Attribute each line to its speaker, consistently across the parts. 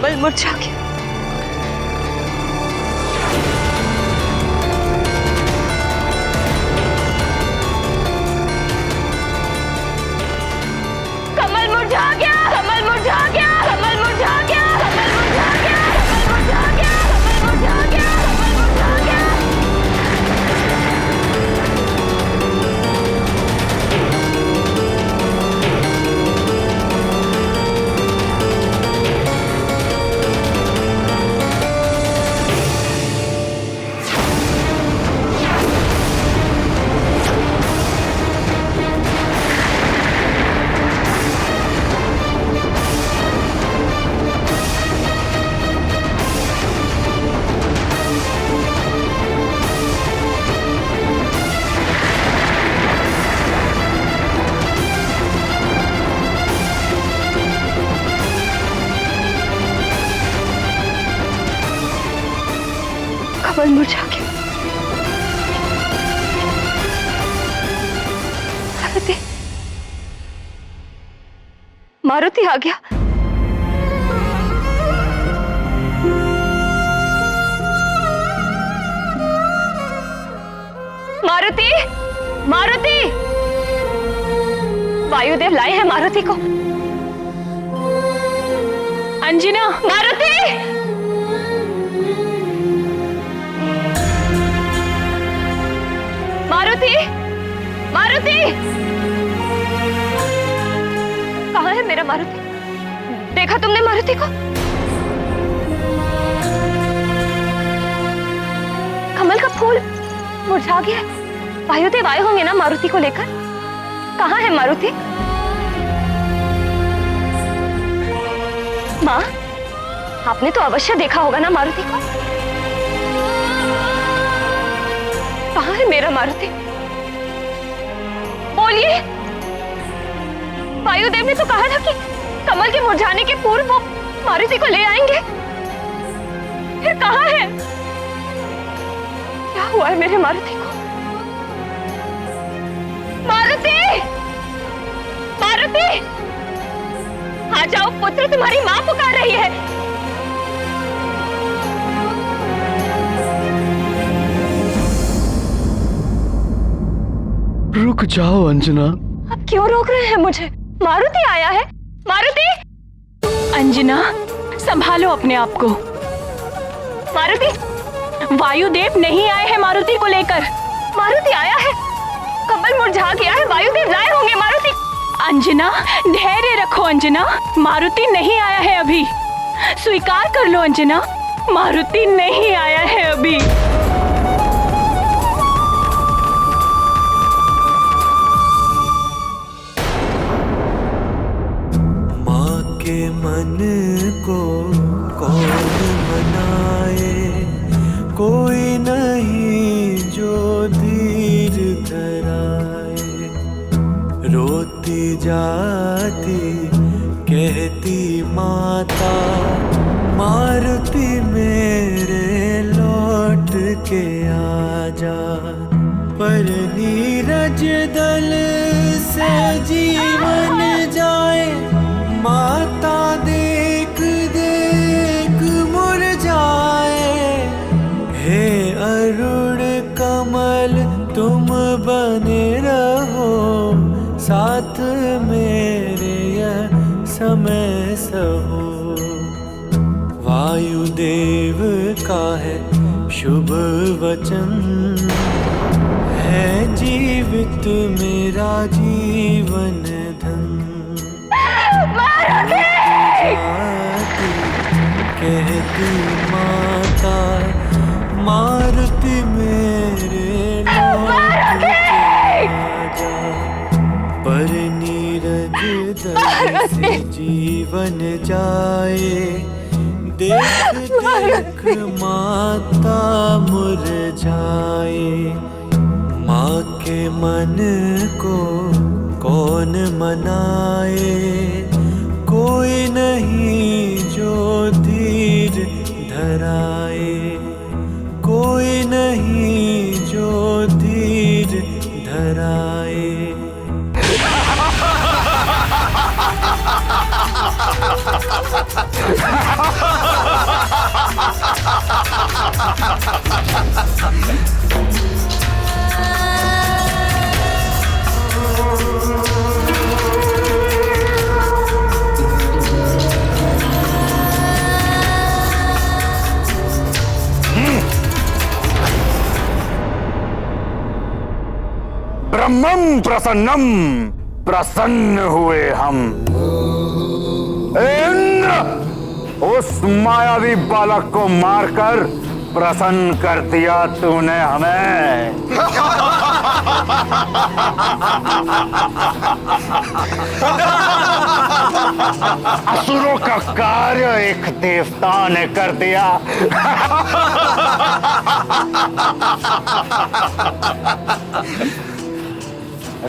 Speaker 1: कमल मुरझा गया। कमल मुरझा गया, कमल मुरझा गया, कमल मुरझा गया, कमल मुरझा गया, कमल मुरझा गया, कमल मुरझा गया, कमल मुरझा गया। कमल मुरझा गया। मारुति, मारुति आ गया। मारुति, मारुति, वायुदेव लाए हैं मारुति को। अंजना, मारुति, मारुति, मारुति, कहाँ है मेरा मारुति? देखा तुमने मारुति को? कमल का फूल मुरझा गया है। वायुदेव आए होंगे ना मारुति को लेकर। कहाँ है मारुति? माँ, आपने तो अवश्य देखा होगा ना मारुति को। कहाँ है मेरा मारुति? बोलिए। वायुदेव ने तो कहा था कि कमल के मुरझाने के पूर्व वो मारुति को ले आएंगे। फिर कहाँ है? क्या हुआ है मेरे मारुति को? मारुति, मारुति, आ जाओ पुत्र, तुम्हारी माँ पुकार रही है।
Speaker 2: रुक जाओ अंजना।
Speaker 1: आप क्यों रोक रहे हैं मुझे? मारुति आया है। मारुति,
Speaker 3: अंजना संभालो अपने आप को।
Speaker 1: मारुति,
Speaker 3: वायुदेव नहीं आए हैं मारुति को लेकर।
Speaker 1: मारुति आया है। कमल मुरझा गया है, वायुदेव लाए होंगे मारुति।
Speaker 3: अंजना धैर्य रखो अंजना, मारुति नहीं आया है अभी। स्वीकार कर लो अंजना, मारुति नहीं आया है अभी।
Speaker 4: मन को कौन मनाए, कोई नहीं जो धीर धराए। रोती जाती कहती माता, मारुति मेरे लौट के आजा। पर नीरज दल से जीवन जाए, माता देख देख मुरझाए। हे अरुण कमल तुम बने रहो, साथ मेरे यह समय सहो। वायुदेव का है शुभ वचन, है जीवित मेरा जीवन धन। कहती माता, मारुति मेरे लौट के आजा। पर नीरज दल से जीवन जाए, देख देख माता मुरझाए। माँ के मन को कौन मनाए, कोई नहीं जो धीर धराए। कोई नहीं जो धीर धराए।
Speaker 2: ब्रह्मं प्रसन्नम, प्रसन्न हुए हम। इंद्र, उस मायावी बालक को मारकर प्रसन्न कर दिया तूने हमें। असुरों का कार्य एक देवता ने कर दिया।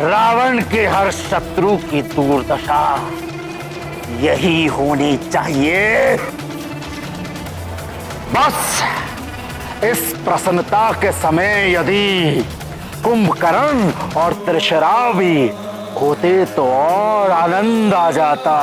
Speaker 2: रावण के हर शत्रु की दुर्दशा यही होनी चाहिए। बस इस प्रसन्नता के समय यदि कुंभकर्ण और त्रिशरा भी होते तो और आनंद आ जाता।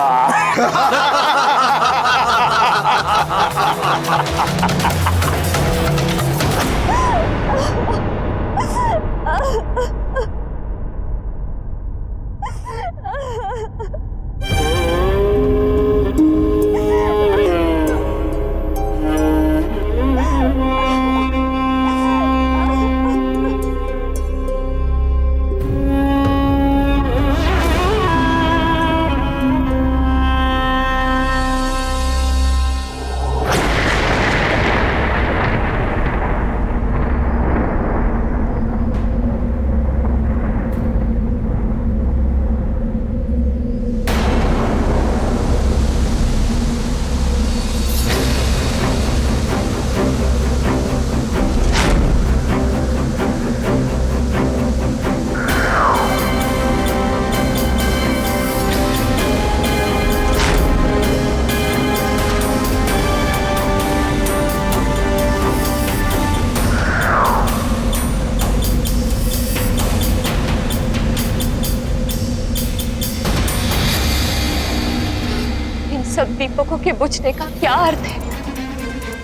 Speaker 1: सब दीपकों के बुझने का क्या अर्थ है?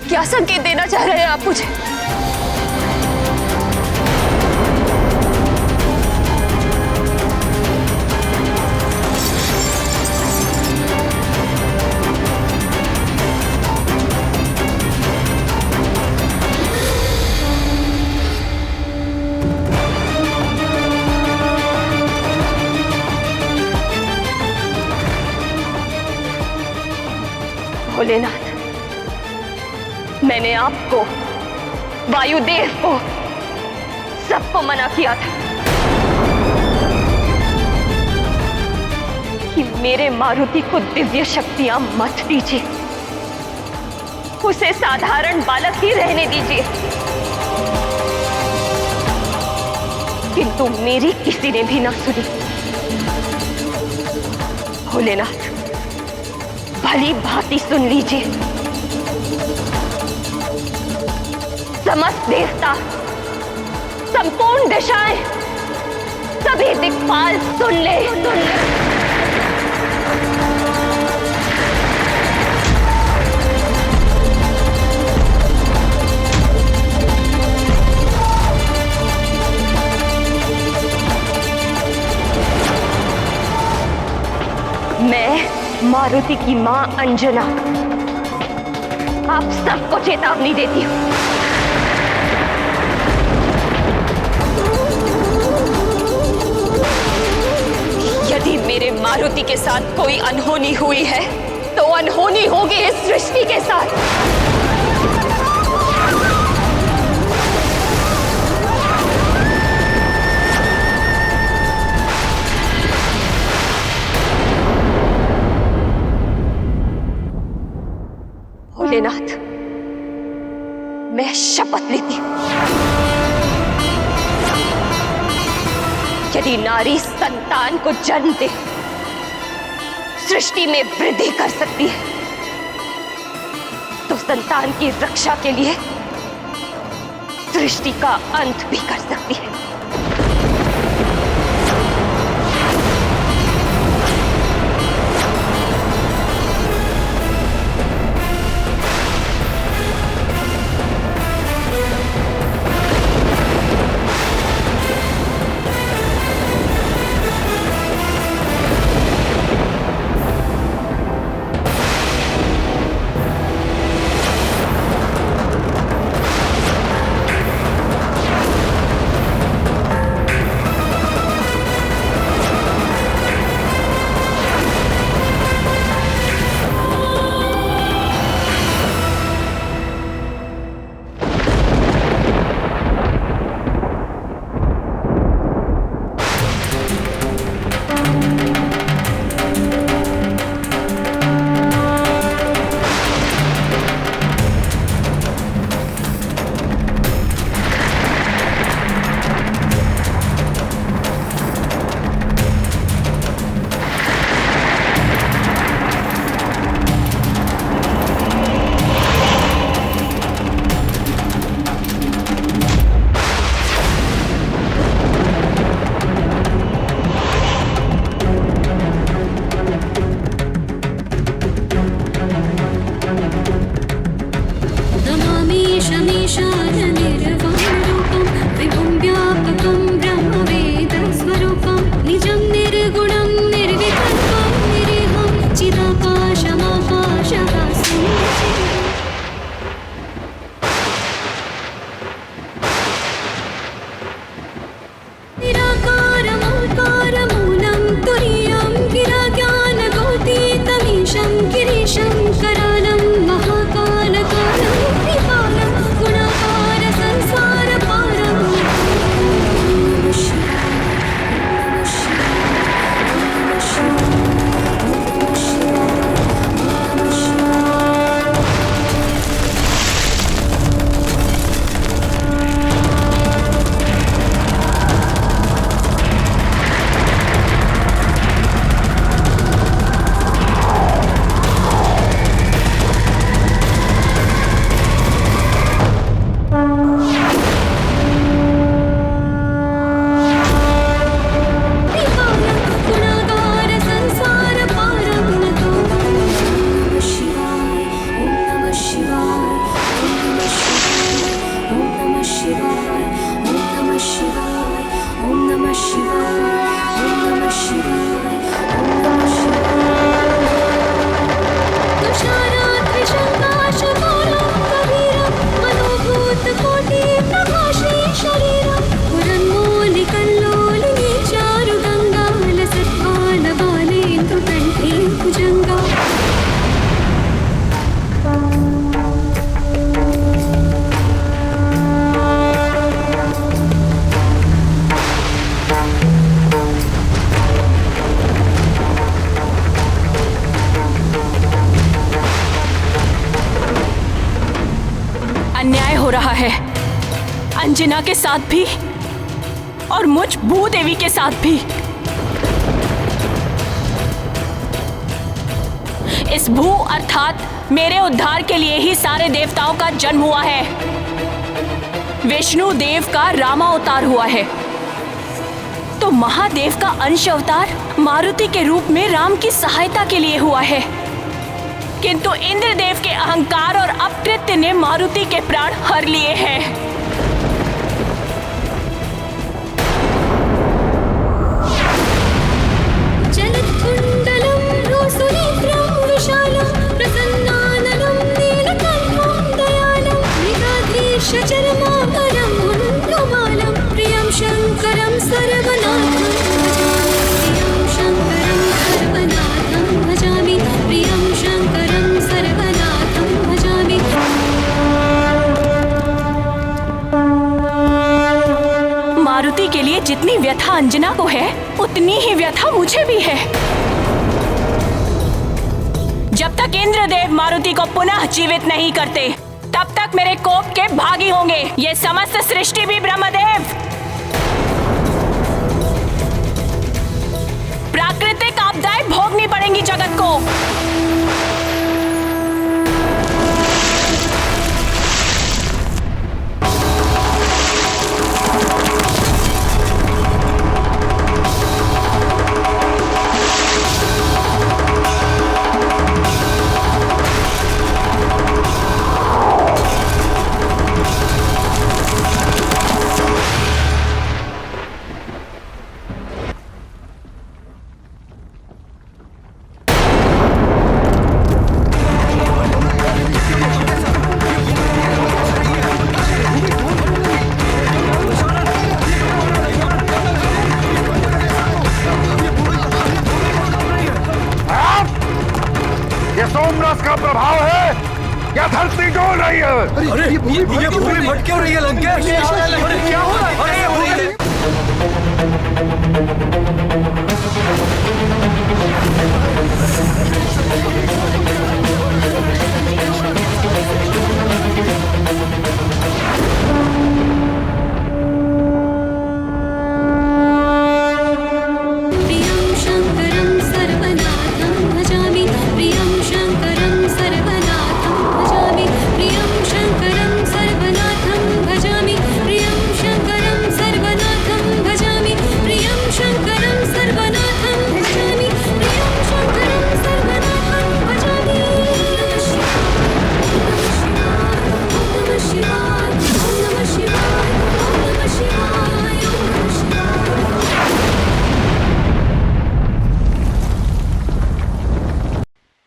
Speaker 1: क्या संकेत देना चाह रहे हैं आप मुझे? भोलेनाथ, मैंने आपको, वायुदेव को, सबको मना किया था कि मेरे मारुति को दिव्य शक्तियां मत दीजिए, उसे साधारण बालक ही रहने दीजिए। किंतु मेरी किसी ने भी ना सुनी। भोलेनाथ, भली भांति सुन लीजिए। समस्त देवता, संपूर्ण दिशाएं, सभी दिक्पाल सुन ले। मैं मारुति की मां अंजना आप सबको चेतावनी देती हूं। यदि मेरे मारुति के साथ कोई अनहोनी हुई है तो अनहोनी होगी इस सृष्टि के साथ। भोलेनाथ, मैं शपथ लेती हूं, यदि नारी संतान को जन्म दे सृष्टि में वृद्धि कर सकती है तो संतान की रक्षा के लिए सृष्टि का अंत भी कर सकती है।
Speaker 3: अन्याय हो रहा है, अंजना के साथ भी और मुझ भूदेवी के साथ भी। इस भू अर्थात मेरे उद्धार के लिए ही सारे देवताओं का जन्म हुआ है। विष्णु देव का रामा अवतार हुआ है, तो महादेव का अंश अवतार मारुति के रूप में राम की सहायता के लिए हुआ है। किंतु इंद्रदेव के अहंकार और अपकृत्य ने मारुति के प्राण हर लिए हैं। मारुति के लिए जितनी व्यथा अंजना को है, उतनी ही व्यथा मुझे भी है। जब तक इंद्रदेव मारुति को पुनः जीवित नहीं करते, तब तक मेरे कोप के भागी होंगे ये समस्त सृष्टि भी ब्रह्मदेव। प्राकृतिक आपदाएं भोगनी पड़ेंगी जगत को।
Speaker 2: सोमरस का प्रभाव है या धरती डोल रही है?
Speaker 5: अरे ये पूरी भटके हो रही है लंकेश। क्या हो रहा है?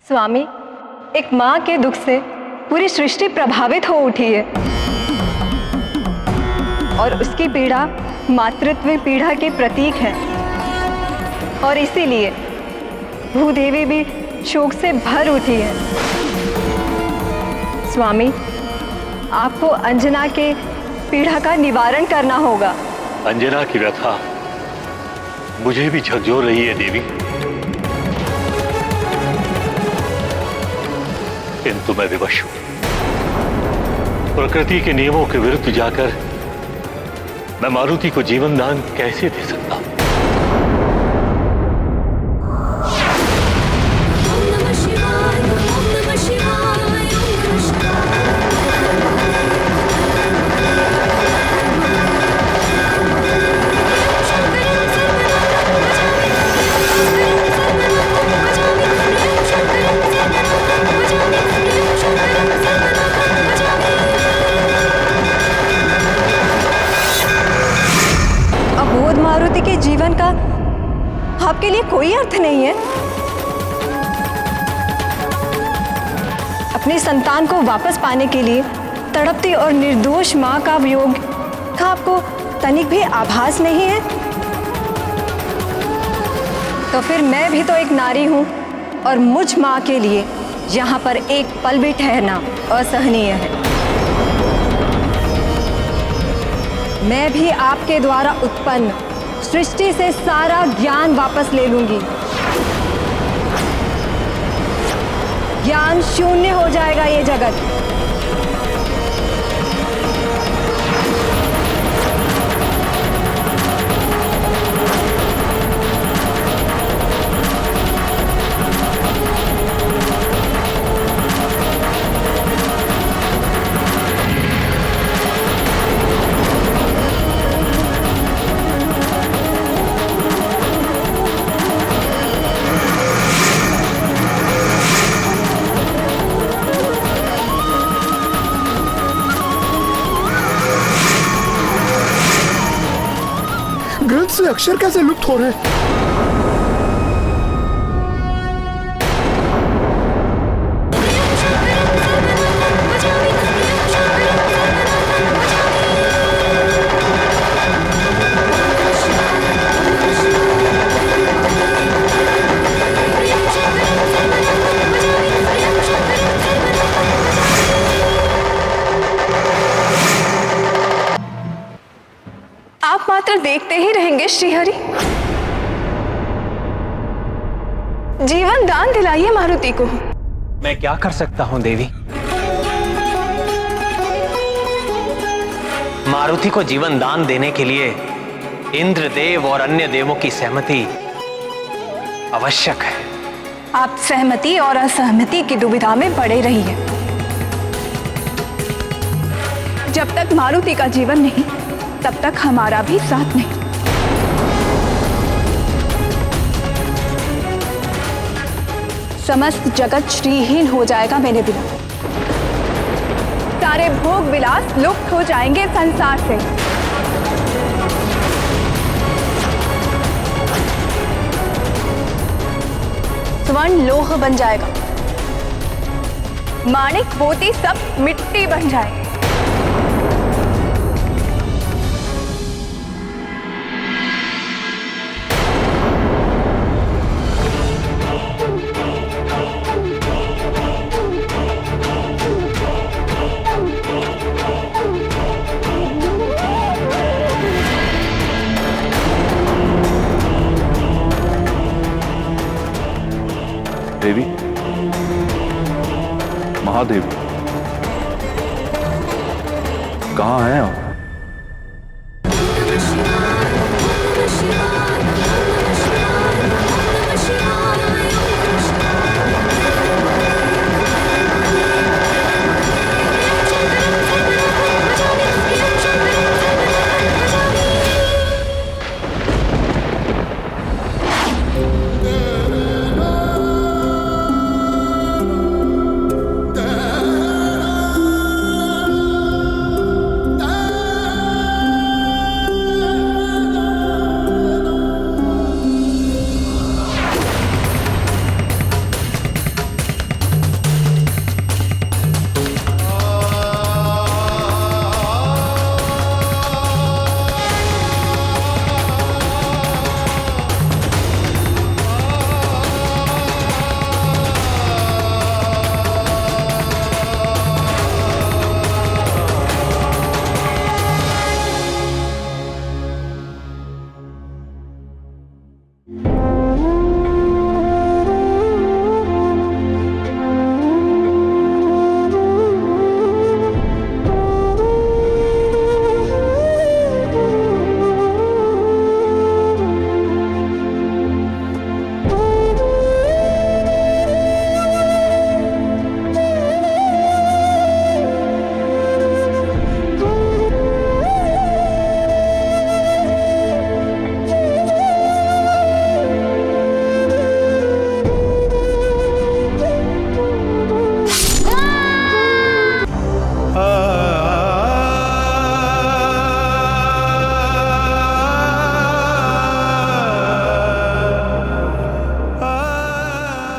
Speaker 6: स्वामी, एक माँ के दुख से पूरी सृष्टि प्रभावित हो उठी है और उसकी पीड़ा मातृत्व पीड़ा के प्रतीक है, और इसीलिए भूदेवी भी शोक से भर उठी है। स्वामी, आपको अंजना के पीड़ा का निवारण करना होगा।
Speaker 7: अंजना की व्यथा मुझे भी झकझोर रही है देवी, किंतु मैं विवश हूं। प्रकृति के नियमों के विरुद्ध जाकर मैं मारुति को जीवन दान कैसे दे सकता हूं?
Speaker 6: मारुति के जीवन का आपके लिए कोई अर्थ नहीं है। अपनी संतान को वापस पाने के लिए तड़पती और निर्दोष मां का वियोग का आपको तनिक भी आभास नहीं है? तो फिर मैं भी तो एक नारी हूं और मुझ मां के लिए यहां पर एक पल भी ठहरना असहनीय है। मैं भी आपके द्वारा उत्पन्न सृष्टि से सारा ज्ञान वापस ले लूंगी। ज्ञान शून्य हो जाएगा ये जगत।
Speaker 2: से अक्षर कैसे लुप्त हो रहे हैं?
Speaker 6: आप मात्र देखते ही रहेंगे श्रीहरि। जीवन दान दिलाइए मारुति को।
Speaker 8: मैं क्या कर सकता हूं देवी? मारुति को जीवन दान देने के लिए इंद्रदेव और अन्य देवों की सहमति आवश्यक है।
Speaker 6: आप सहमति और असहमति की दुविधा में पड़े रहिए। जब तक मारुति का जीवन नहीं, तब तक हमारा भी साथ नहीं। समस्त जगत श्रीहीन हो जाएगा मेरे बिना। सारे भोग विलास लुप्त हो जाएंगे संसार से। स्वर्ण लोह बन जाएगा, माणिक मोती सब मिट्टी बन जाएगा।
Speaker 9: देवी, महादेव, कहाँ हैं आप?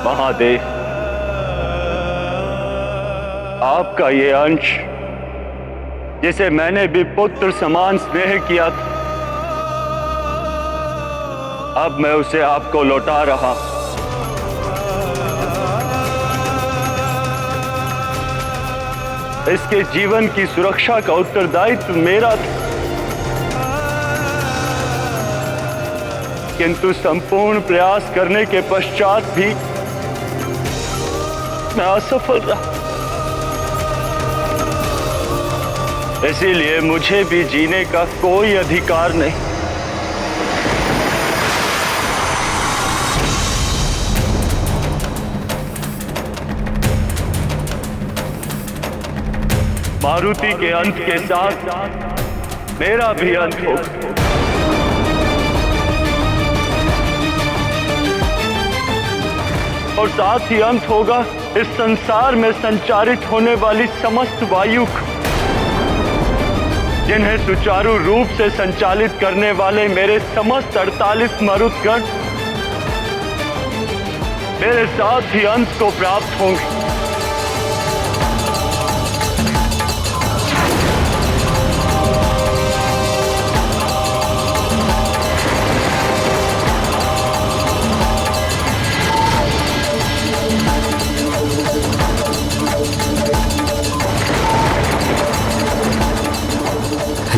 Speaker 10: महादेव, आपका ये अंश जिसे मैंने भी पुत्र समान स्नेह किया था, अब मैं उसे आपको लौटा रहा। इसके जीवन की सुरक्षा का उत्तरदायित्व मेरा था, किंतु संपूर्ण प्रयास करने के पश्चात भी मैं असफल रहा। इसीलिए मुझे भी जीने का कोई अधिकार नहीं। मारुति के अंत के साथ मेरा भी अंत होगा। और साथ ही अंत होगा इस संसार में संचारित होने वाली समस्त वायु का। जिन्हें सुचारू रूप से संचालित करने वाले मेरे समस्त 48 मरुतगण मेरे साथ ही अंत को प्राप्त होंगे।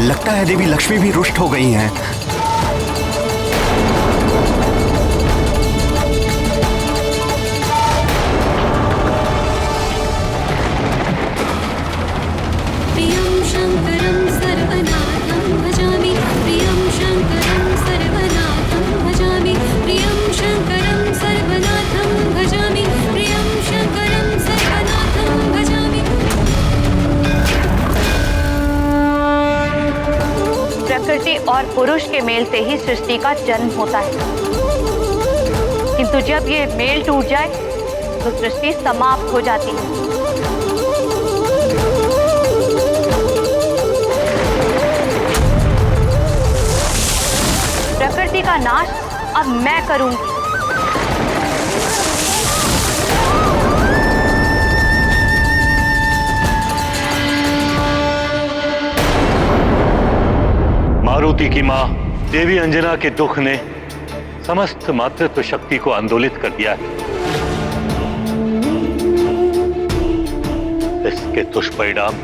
Speaker 5: लगता है देवी लक्ष्मी भी रुष्ट हो गई हैं।
Speaker 11: प्रियं शंकरं सर्वनाथं भजामि, प्रियं शंकरं सर्वनाथं भजामि, प्रियं शंकरं सर्वनाथं भजामि, प्रियं शंकरं सर्वनाथं भजामि।
Speaker 1: प्रकृति और पुरुष के मेल से ही सृष्टि का जन्म होता है, किंतु जब ये मेल टूट जाए तो सृष्टि समाप्त हो जाती है। प्रकृति का नाश अब मैं करूंगी।
Speaker 7: मारुति की मां देवी अंजना के दुख ने समस्त मातृत्व शक्ति को आंदोलित कर दिया है। इसके दुष्परिणाम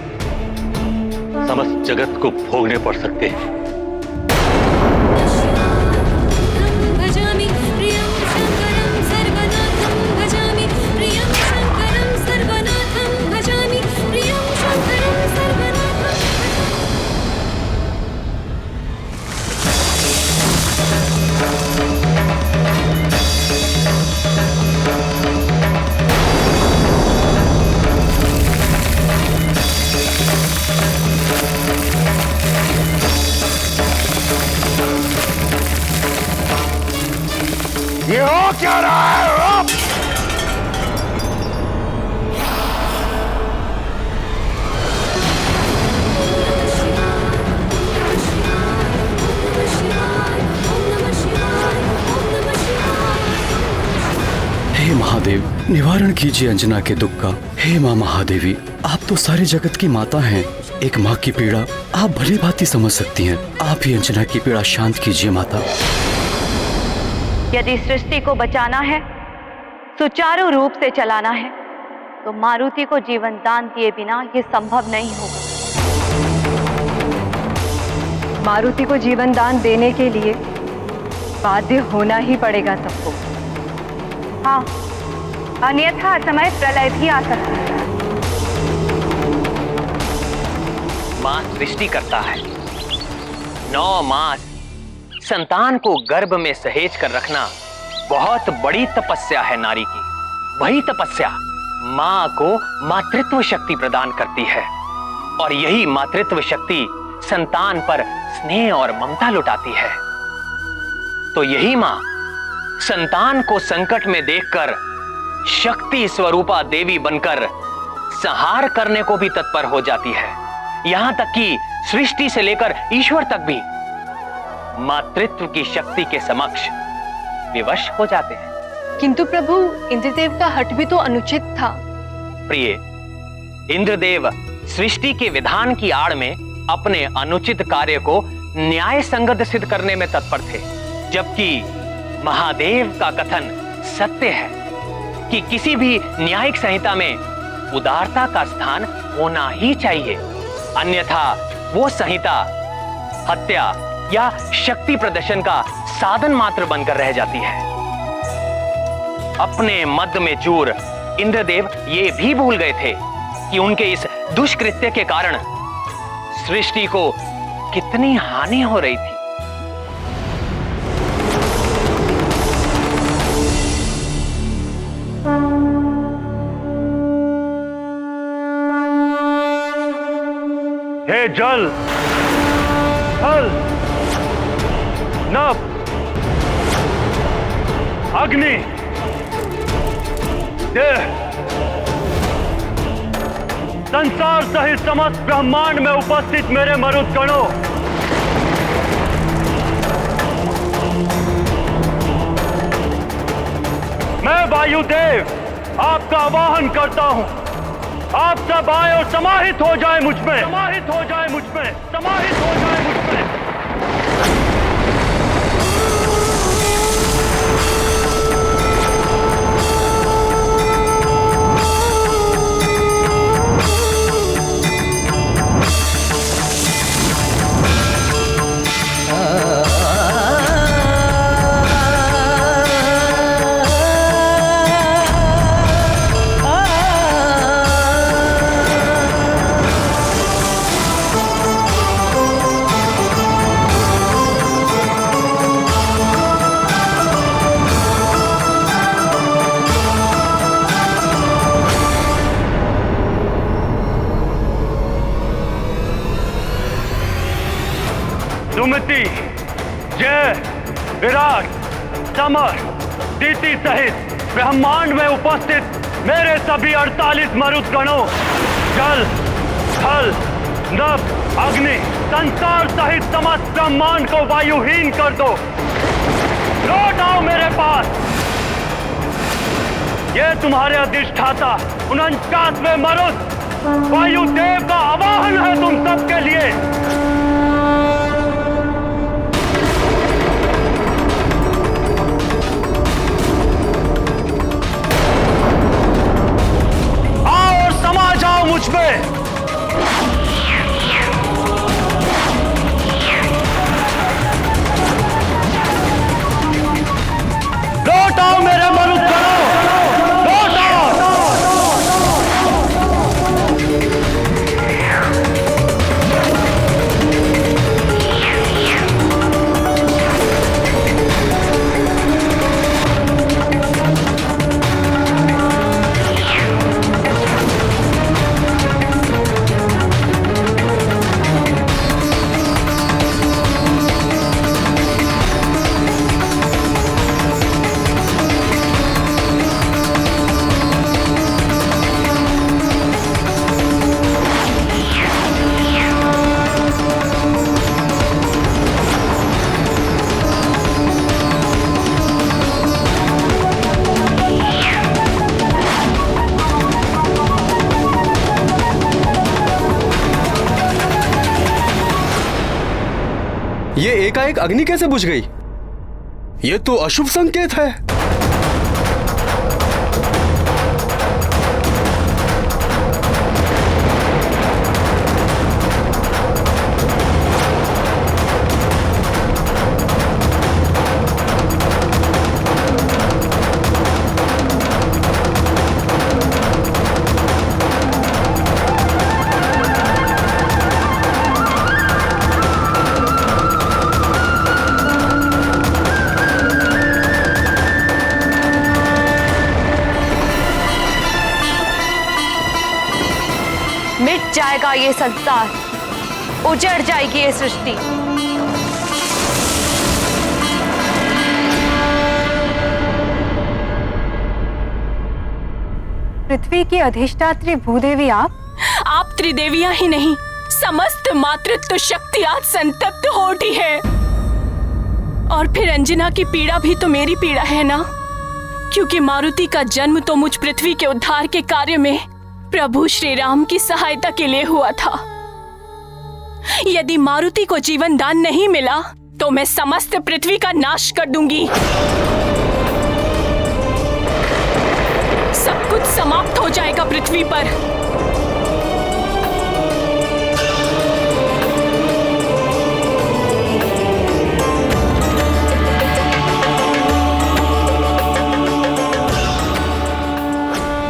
Speaker 7: समस्त जगत को भोगने पड़ सकते हैं।
Speaker 11: भजामि, प्रियं शंकरं सर्वनाथं भजामि, प्रियं शंकरं सर्वनाथं भजामि, प्रियं शंकरं सर्वनाथं।
Speaker 2: ये हो क्या रहा है?
Speaker 5: हे महादेव, निवारण कीजिए अंजना के दुख का। हे माँ महादेवी, आप तो सारे जगत की माता हैं। एक माँ की पीड़ा आप भली भांति समझ सकती हैं। आप ही अंजना की पीड़ा शांत कीजिए माता।
Speaker 1: यदि सृष्टि को बचाना है, सुचारू रूप से चलाना है, तो मारुति को जीवन दान दिए बिना ये संभव नहीं होगा।
Speaker 6: मारुति को जीवन दान देने के लिए बाध्य होना ही पड़ेगा सबको।
Speaker 1: हाँ, अन्यथा समय प्रलय भी आ सकता है।
Speaker 8: मां सृष्टि करता है। 9 मास संतान को गर्भ में सहेज कर रखना बहुत बड़ी तपस्या है नारी की। वही तपस्या मां को मातृत्व शक्ति प्रदान करती है, और यही मातृत्व शक्ति संतान पर स्नेह और ममता लुटाती है। तो यही मां संतान को संकट में देखकर शक्ति स्वरूपा देवी बनकर संहार करने को भी तत्पर हो जाती है। यहां तक कि सृष्टि से लेकर ईश्वर तक भी मातृत्व की शक्ति के समक्ष विवश हो जाते हैं।
Speaker 3: किंतु प्रभु, इंद्रदेव का हठ भी तो अनुचित था।
Speaker 8: प्रिय, इंद्रदेव सृष्टि के विधान की आड़ में अपने अनुचित कार्य को न्याय संगत सिद्ध करने में तत्पर थे, जबकि महादेव का कथन सत्य है कि किसी भी न्यायिक संहिता में उदारता का स्थान होना ही चाहिए, अन्यथा वो संहिता हत्या या शक्ति प्रदर्शन का साधन मात्र बनकर रह जाती है। अपने मद में चूर इंद्रदेव ये भी भूल गए थे कि उनके इस दुष्कृत्य के कारण सृष्टि को कितनी हानि हो रही थी।
Speaker 10: हे जल, थल, नभ, अग्नि, देह, संसार सहित समस्त ब्रह्मांड में उपस्थित मेरे मरुदगणों, मैं वायुदेव आपका आवाहन करता हूं। आप सब आए और समाहित हो जाए मुझ में, समाहित हो जाए मुझ में, समाहित हो जाए मुझ में। सुमति, जय, विराट, समर, दीति सहित ब्रह्मांड में उपस्थित मेरे सभी 48 मरुदगणों, जल, थल, नभ, अग्नि, संसार सहित समस्त ब्रह्मांड को वायुहीन कर दो। लौट आओ मेरे पास। ये तुम्हारे अधिष्ठाता 49वें मरुद वायुदेव का आवाहन है तुम सबके लिए। मुझ में लौट आओ मेरे मरुदगणों, लौट आओ।
Speaker 12: ये एकाएक अग्नि कैसे बुझ गई? ये तो अशुभ संकेत है।
Speaker 1: मिट जाएगा ये संसार, उजड़ जाएगी ये सृष्टि।
Speaker 6: पृथ्वी की अधिष्ठात्री भूदेवी
Speaker 3: आप त्रिदेवियां ही नहीं, समस्त मातृत्व शक्ति आज संतप्त हो उठी है। और फिर अंजना की पीड़ा भी तो मेरी पीड़ा है ना, क्योंकि मारुति का जन्म तो मुझ पृथ्वी के उद्धार के कार्य में प्रभु श्री राम की सहायता के लिए हुआ था। यदि मारुति को जीवन दान नहीं मिला तो मैं समस्त पृथ्वी का नाश कर दूंगी। सब कुछ समाप्त हो जाएगा पृथ्वी पर।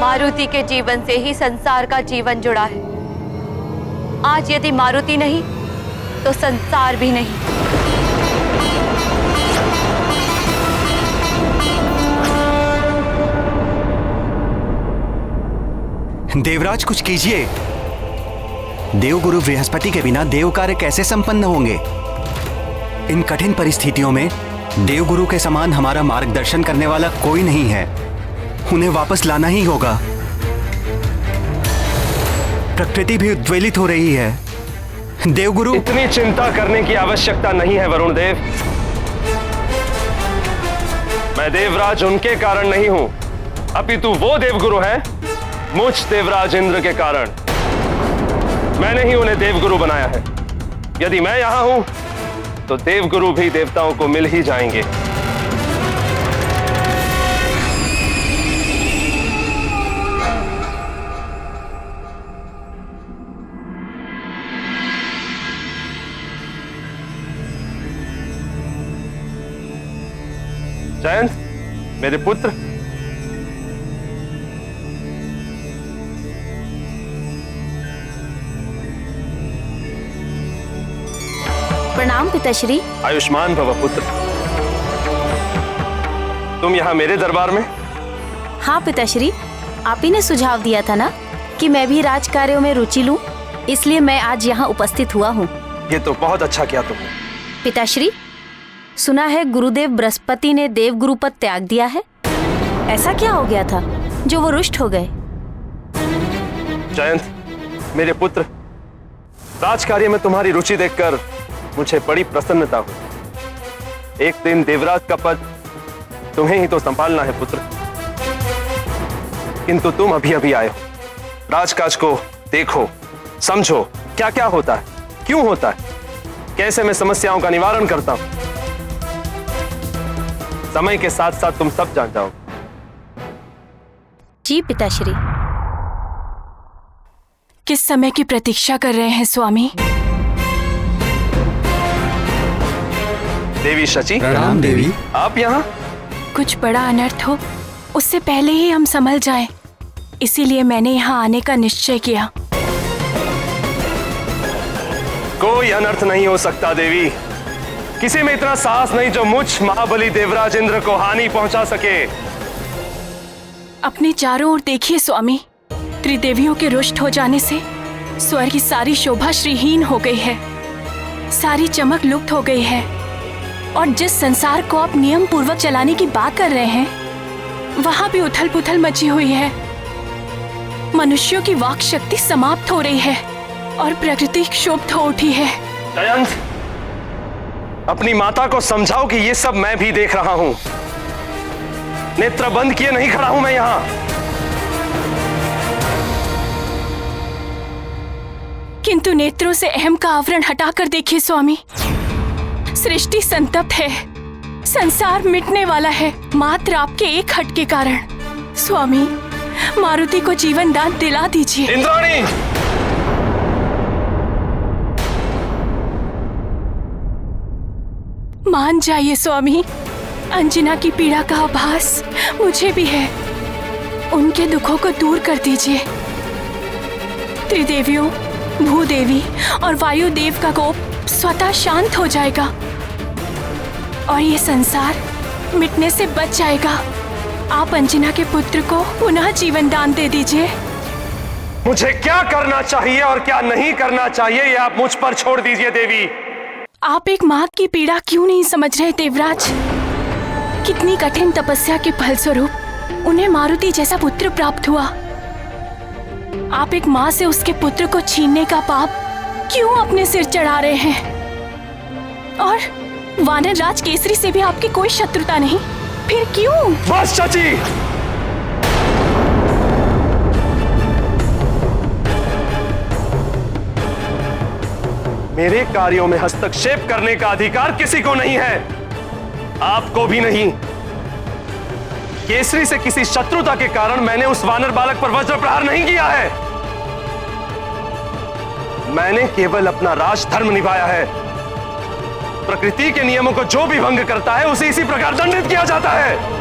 Speaker 1: मारुति के जीवन से ही संसार का जीवन जुड़ा है। आज यदि मारुति नहीं तो संसार भी नहीं।
Speaker 13: देवराज कुछ कीजिए। देवगुरु बृहस्पति के बिना देव कार्य कैसे संपन्न होंगे? इन कठिन परिस्थितियों में देवगुरु के समान हमारा मार्गदर्शन करने वाला कोई नहीं है। उन्हें वापस लाना ही होगा। प्रकृति भी उद्वेलित हो रही है। देवगुरु,
Speaker 12: इतनी चिंता करने की आवश्यकता नहीं है वरुण देव। मैं देवराज उनके कारण नहीं हूं, अपितु वो देवगुरु है मुझ देवराज इंद्र के कारण। मैंने ही उन्हें देवगुरु बनाया है। यदि मैं यहां हूं तो देवगुरु भी देवताओं को मिल ही जाएंगे। जयंत, मेरे पुत्र,
Speaker 1: प्रणाम पिताश्री।
Speaker 12: आयुष्मान भव पुत्र। तुम यहाँ मेरे दरबार में?
Speaker 1: हाँ पिताश्री, आप ही ने सुझाव दिया था ना कि मैं भी राज कार्यों में रुचि लूं, इसलिए मैं आज यहाँ उपस्थित हुआ हूँ।
Speaker 12: ये तो बहुत अच्छा किया तुमने।
Speaker 1: पिताश्री, सुना है गुरुदेव बृहस्पति ने देवगुरु पद त्याग दिया है। ऐसा क्या हो गया था जो वो रुष्ट हो गए?
Speaker 12: जयंत, मेरे पुत्र, राज कार्य में तुम्हारी रुचि देखकर मुझे बड़ी प्रसन्नता हुई। एक दिन देवराज का पद तुम्हें ही तो संभालना है पुत्र, किंतु तुम अभी अभी आए हो। राजकाज को देखो, समझो क्या क्या होता है, क्यों होता है, कैसे मैं समस्याओं का निवारण करता हूं। समय के साथ साथ तुम सब जान जाओ।
Speaker 1: जी पिताश्री।
Speaker 3: किस समय की प्रतीक्षा कर रहे हैं स्वामी?
Speaker 12: देवी शची।
Speaker 13: प्रणाम देवी।
Speaker 12: आप यहाँ?
Speaker 3: कुछ बड़ा अनर्थ हो उससे पहले ही हम संभल जाएं, इसीलिए मैंने यहाँ आने का निश्चय किया।
Speaker 12: कोई अनर्थ नहीं हो सकता देवी। किसी में इतना साहस नहीं जो मुझ महाबली देवराज इंद्र को हानि पहुंचा सके।
Speaker 3: अपने चारों ओर देखिए स्वामी, त्रिदेवियों के रुष्ट हो जाने से स्वर्ग की सारी शोभा श्रीहीन हो गई है, सारी चमक लुप्त हो गई है, और जिस संसार को आप नियम पूर्वक चलाने की बात कर रहे हैं वहां भी उथल पुथल मची हुई है। मनुष्यों की वाक शक्ति समाप्त हो रही है और प्रकृति क्षुब्ध हो उठी है।
Speaker 12: जयंत, अपनी माता को समझाओ कि ये सब मैं भी देख रहा हूं। नेत्र बंद किए नहीं खड़ा हूं मैं यहां।
Speaker 3: किंतु नेत्रों से अहम का आवरण हटाकर देखिए स्वामी, सृष्टि संतप्त है, संसार मिटने वाला है मात्र आपके एक हट के कारण। स्वामी, मारुति को जीवन दान दिला दीजिए।
Speaker 12: इंद्राणी!
Speaker 3: मान जाइए स्वामी, अंजना की पीड़ा का आभास मुझे भी है। उनके दुखों को दूर कर दीजिए। त्रिदेवियों, भूदेवी और वायुदेव का कोप स्वतः शांत हो जाएगा और ये संसार मिटने से बच जाएगा। आप अंजना के पुत्र को पुनः जीवन दान दे दीजिए।
Speaker 12: मुझे क्या करना चाहिए और क्या नहीं करना चाहिए ये आप मुझ पर छोड़ दीजिए देवी।
Speaker 3: आप एक माँ की पीड़ा क्यों नहीं समझ रहे देवराज? कितनी कठिन तपस्या के फलस्वरूप उन्हें मारुति जैसा पुत्र प्राप्त हुआ। आप एक माँ से उसके पुत्र को छीनने का पाप क्यों अपने सिर चढ़ा रहे हैं? और वानर राज केसरी से भी आपकी कोई शत्रुता नहीं, फिर क्यों?
Speaker 12: बस चाची, मेरे कार्यों में हस्तक्षेप करने का अधिकार किसी को नहीं है, आपको भी नहीं। केसरी से किसी शत्रुता के कारण मैंने उस वानर बालक पर वज्र प्रहार नहीं किया है। मैंने केवल अपना राजधर्म निभाया है। प्रकृति के नियमों को जो भी भंग करता है उसे इसी प्रकार दंडित किया जाता है।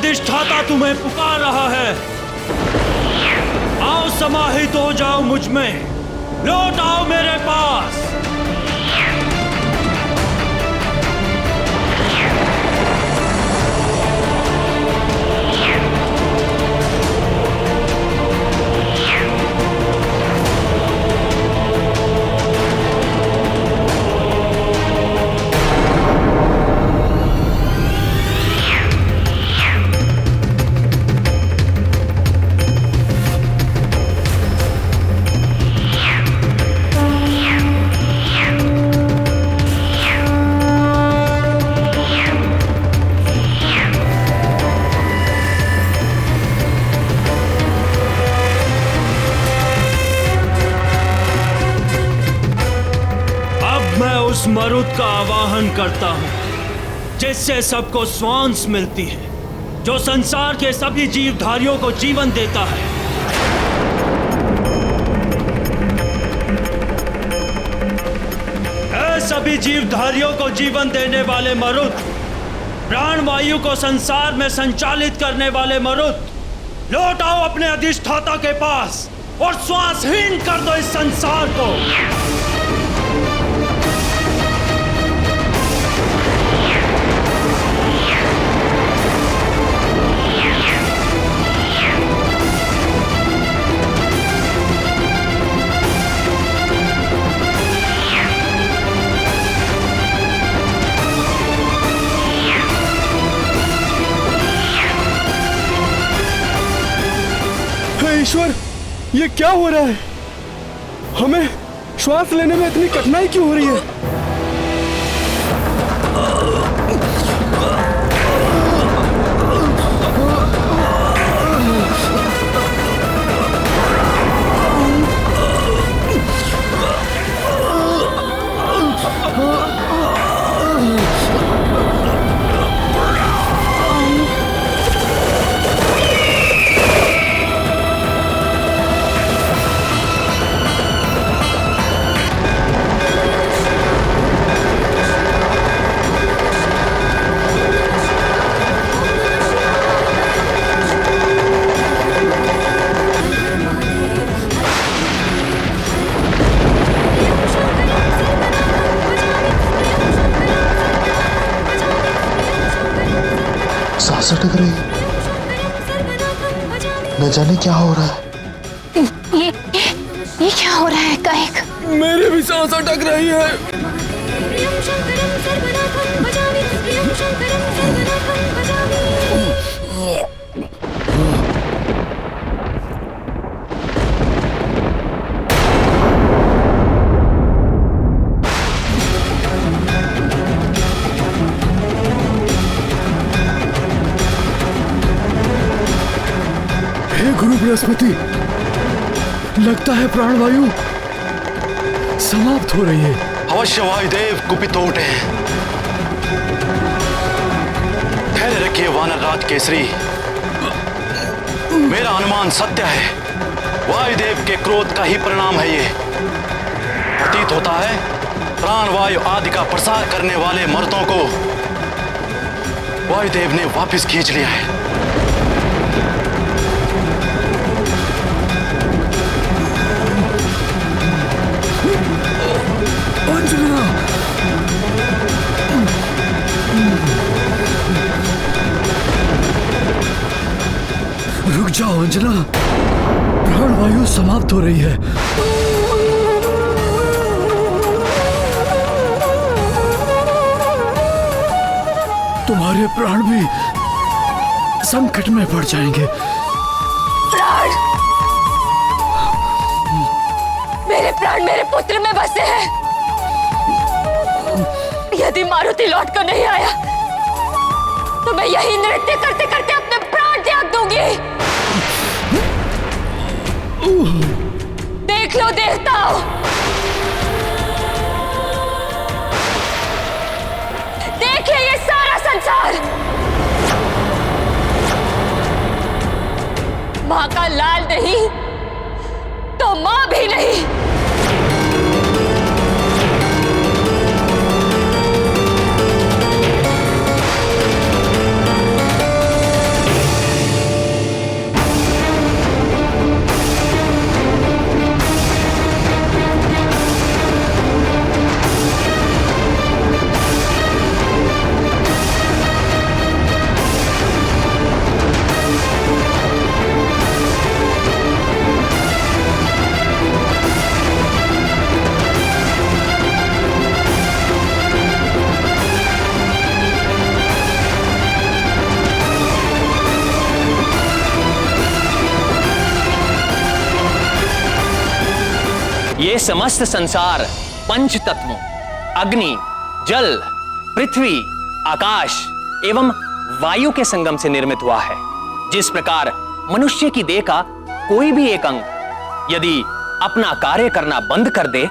Speaker 10: अधिष्ठाता तुम्हें पुकार रहा है। आओ समाहित हो जाओ मुझ में, लौट आओ मेरे पास। उस मरुत का आवाहन करता हूं जिससे सबको श्वास मिलती है, जो संसार के सभी जीवधारियों को जीवन देता है। ऐ सभी जीवधारियों को जीवन देने वाले मरुत, प्राणवायु को संसार में संचालित करने वाले मरुत, लौट आओ अपने अधिष्ठाता के पास और श्वासहीन कर दो इस संसार को।
Speaker 14: ईश्वर, ये क्या हो रहा है? हमें श्वास लेने में इतनी कठिनाई क्यों हो रही है?
Speaker 15: सांस अटक रही है, न जाने क्या हो रहा है।
Speaker 1: ये क्या हो रहा है कायक?
Speaker 14: मेरी भी सांस अटक रही है। गुरु बृहस्पति, लगता है प्राणवायु समाप्त हो रही है।
Speaker 16: अवश्य वायुदेव कुपित हो उठे हैं। धैर्य रखिए वानर राज केसरी, मेरा अनुमान सत्य है। वायुदेव के क्रोध का ही परिणाम है ये। प्रतीत होता है प्राणवायु आदि का प्रसार करने वाले मर्तों को वायुदेव ने वापस खींच लिया है।
Speaker 14: रुक जाओ अंजना, प्राणवायु समाप्त हो रही है। तुम्हारे प्राण भी संकट में पड़ जाएंगे।
Speaker 1: प्राण, मेरे प्राण मेरे पुत्र में बसे हैं। यदि मारुति लौट कर नहीं आया तो मैं यही नृत्य करते करते अपने प्राण त्याग दूंगी। देख लो देवताओं, देखिए ये सारा संसार मां का लाल नहीं तो मां भी नहीं।
Speaker 8: ये समस्त संसार पंच तत्वों अग्नि, जल, पृथ्वी, आकाश एवं वायु के संगम से निर्मित हुआ है। जिस प्रकार मनुष्य की देह का कोई भी एक अंग यदि अपना कार्य करना बंद कर दे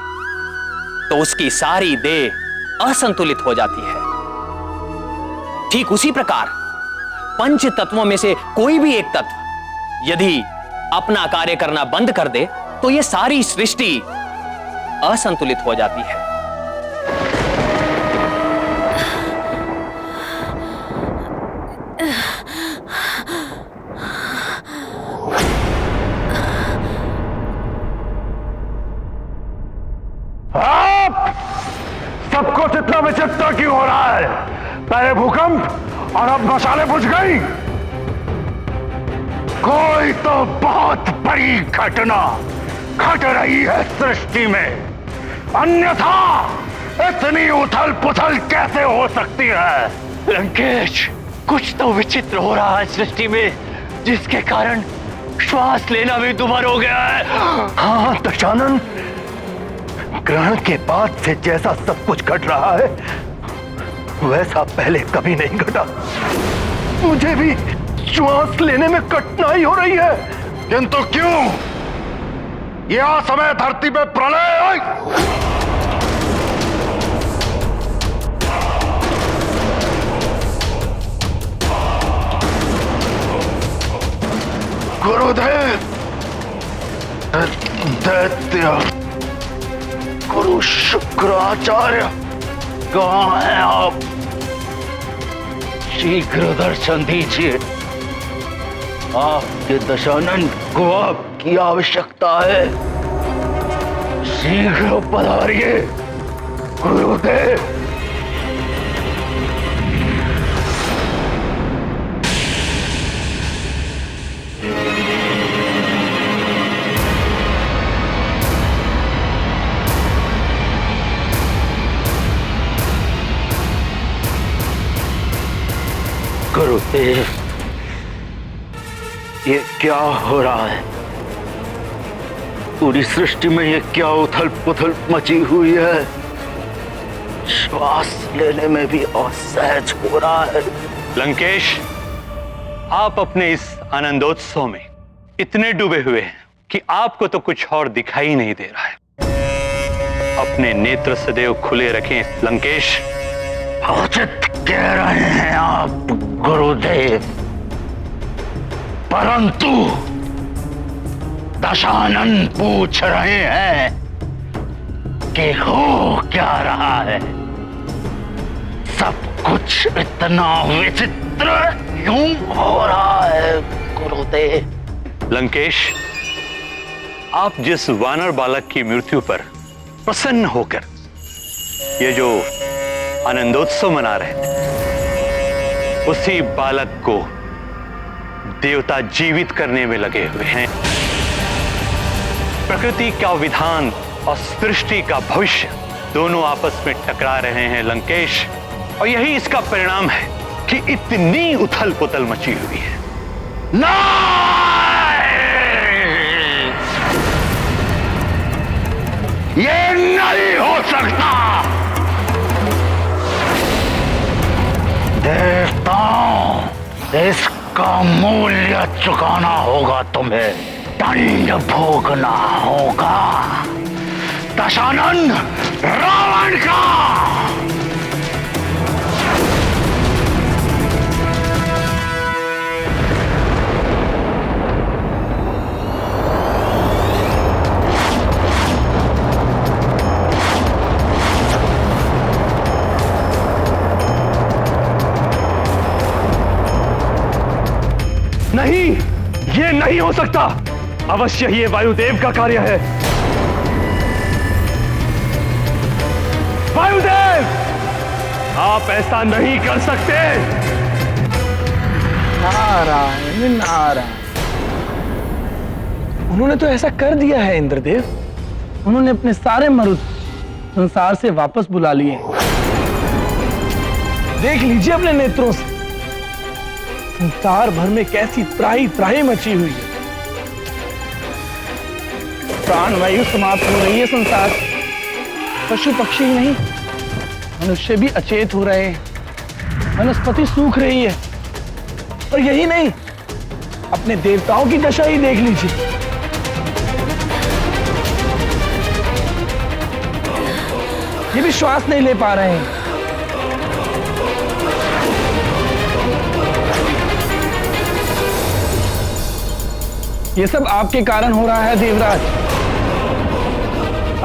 Speaker 8: तो उसकी सारी देह असंतुलित हो जाती है। ठीक उसी प्रकार पंच तत्वों में से कोई भी एक तत्व यदि अपना कार्य करना बंद कर दे तो यह सारी सृष्टि असंतुलित हो जाती है।
Speaker 2: सब कुछ इतना विचित्र क्यों हो रहा है? पहले भूकंप और अब मशालें बुझ गई। कोई तो बहुत बड़ी घटना घट रही है सृष्टि में, अन्यथा इतनी उथल पुथल कैसे हो सकती है?
Speaker 7: लंकेश, कुछ तो विचित्र हो रहा है सृष्टि में, जिसके कारण श्वास लेना भी दुभर हो गया है।
Speaker 2: हाँ दशानन, ग्रहण के बाद से जैसा सब कुछ घट रहा है वैसा पहले कभी नहीं घटा। मुझे भी श्वास लेने में कठिनाई हो रही है। किंतु क्यों? यह समय धरती पे प्रलय। गुरुदेव, दैत्य गुरु शुक्राचार्य, कहाँ हैं आप? शीघ्र दर्शन दीजिए। आपके दशानन को आपकी आवश्यकता है। शीघ्र पधारिए गुरुदेव। गुरुदेव, ये क्या हो रहा है? पूरी सृष्टि में ये क्या उथल पुथल मची हुई है? श्वास लेने में भी असहज हो रहा है।
Speaker 7: लंकेश, आप अपने इस आनंदोत्सव में इतने डूबे हुए हैं कि आपको तो कुछ और दिखाई नहीं दे रहा है। अपने नेत्र सदैव खुले रखें लंकेश।
Speaker 2: उचित कह रहे हैं आप गुरुदेव, परंतु दशानन पूछ रहे हैं कि हो क्या रहा है? सब कुछ इतना विचित्र क्यों हो रहा है गुरुदेव?
Speaker 7: लंकेश, आप जिस वानर बालक की मृत्यु पर प्रसन्न होकर ये जो आनंदोत्सव मना रहे थे, उसी बालक को देवता जीवित करने में लगे हुए हैं। प्रकृति का विधान और सृष्टि का भविष्य दोनों आपस में टकरा रहे हैं लंकेश, और यही इसका परिणाम है कि इतनी उथल पुथल मची हुई है।
Speaker 2: ये नहीं हो सकता। देवताओं, इसका मूल्य चुकाना होगा तुम्हें, दंड भोगना होगा दशानन रावण का।
Speaker 12: नहीं, ये नहीं हो सकता। अवश्य ये वायुदेव का कार्य है। वायुदेव, आप ऐसा नहीं कर सकते।
Speaker 14: नारायण नारायण, उन्होंने तो ऐसा कर दिया है इंद्रदेव। उन्होंने अपने सारे मरुत संसार से वापस बुला लिए। देख लीजिए अपने नेत्रों से, संसार भर में कैसी त्राही त्राही मची हुई है। प्राणवायु समाप्त हो रही है। संसार पशु पक्षी ही नहीं, मनुष्य भी अचेत हो रहे हैं, वनस्पति सूख रही है। और यही नहीं, अपने देवताओं की दशा ही देख लीजिए। ये भी श्वास नहीं ले पा रहे हैं। ये सब आपके कारण हो रहा है देवराज।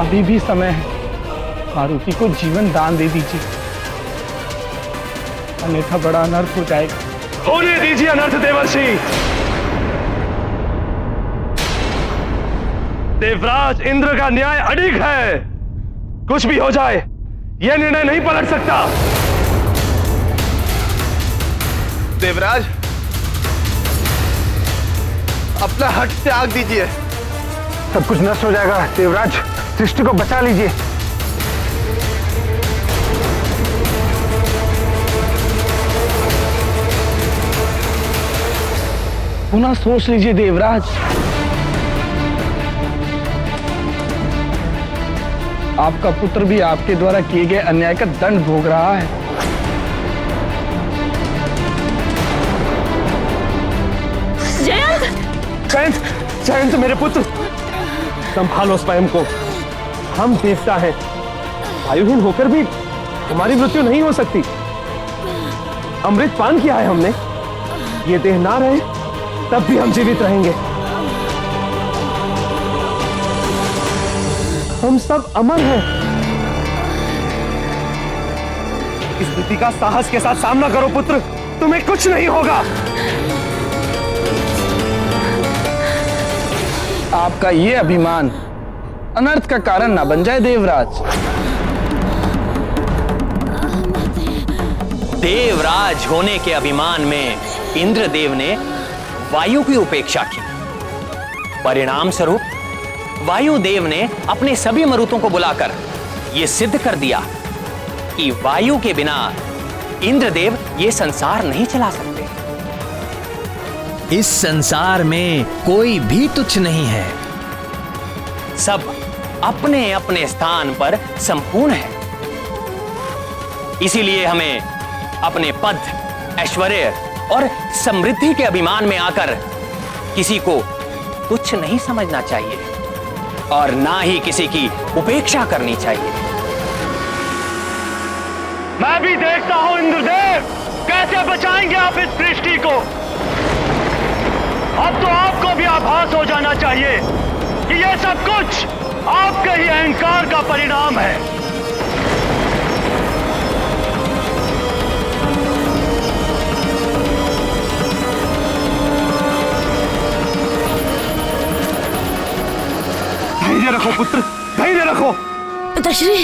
Speaker 14: अभी भी समय है, मारुति को जीवन दान दे दीजिए, अन्यथा बड़ा अनर्थ हो जाएगा।
Speaker 12: होने दीजिए अनर्थ देवर्षि। देवराज इंद्र का न्याय अडिग है। कुछ भी हो जाए, यह निर्णय नहीं पलट सकता।
Speaker 2: देवराज, अपना हट त्याग दीजिए। सब कुछ नष्ट हो जाएगा। देवराज, सृष्टि को बचा लीजिए।
Speaker 14: पुनः सोच लीजिए देवराज। आपका पुत्र भी आपके द्वारा किए गए अन्याय का दंड भोग रहा है।
Speaker 12: जयंत, जयंत मेरे पुत्र, संभालो स्वयं को। हम देवता हैं, वायुहीन होकर भी हमारी मृत्यु नहीं हो सकती। अमृत पान किया है हमने, ये देह ना रहे तब भी हम जीवित रहेंगे। हम सब अमर हैं। इस स्थिति का साहस के साथ सामना करो पुत्र, तुम्हें कुछ नहीं होगा।
Speaker 14: आपका ये अभिमान अनर्थ का कारण ना बन जाए देवराज।
Speaker 8: देवराज होने के अभिमान में इंद्रदेव ने वायु की उपेक्षा की। परिणाम स्वरूप वायुदेव ने अपने सभी मरुतों को बुलाकर यह सिद्ध कर दिया कि वायु के बिना इंद्रदेव ये संसार नहीं चला सकते। इस संसार में कोई भी तुच्छ नहीं है, सब अपने अपने स्थान पर संपूर्ण है। इसीलिए हमें अपने पद, ऐश्वर्य और समृद्धि के अभिमान में आकर किसी को तुच्छ नहीं समझना चाहिए और ना ही किसी की उपेक्षा करनी चाहिए।
Speaker 12: मैं भी देखता हूं इंद्रदेव, कैसे बचाएंगे आप इस सृष्टि को। अब तो आपको भी आभास हो जाना चाहिए कि यह सब कुछ आपके ही अहंकार का परिणाम है। धैर्य रखो पुत्र, धैर्य रखो।
Speaker 11: पिताश्री,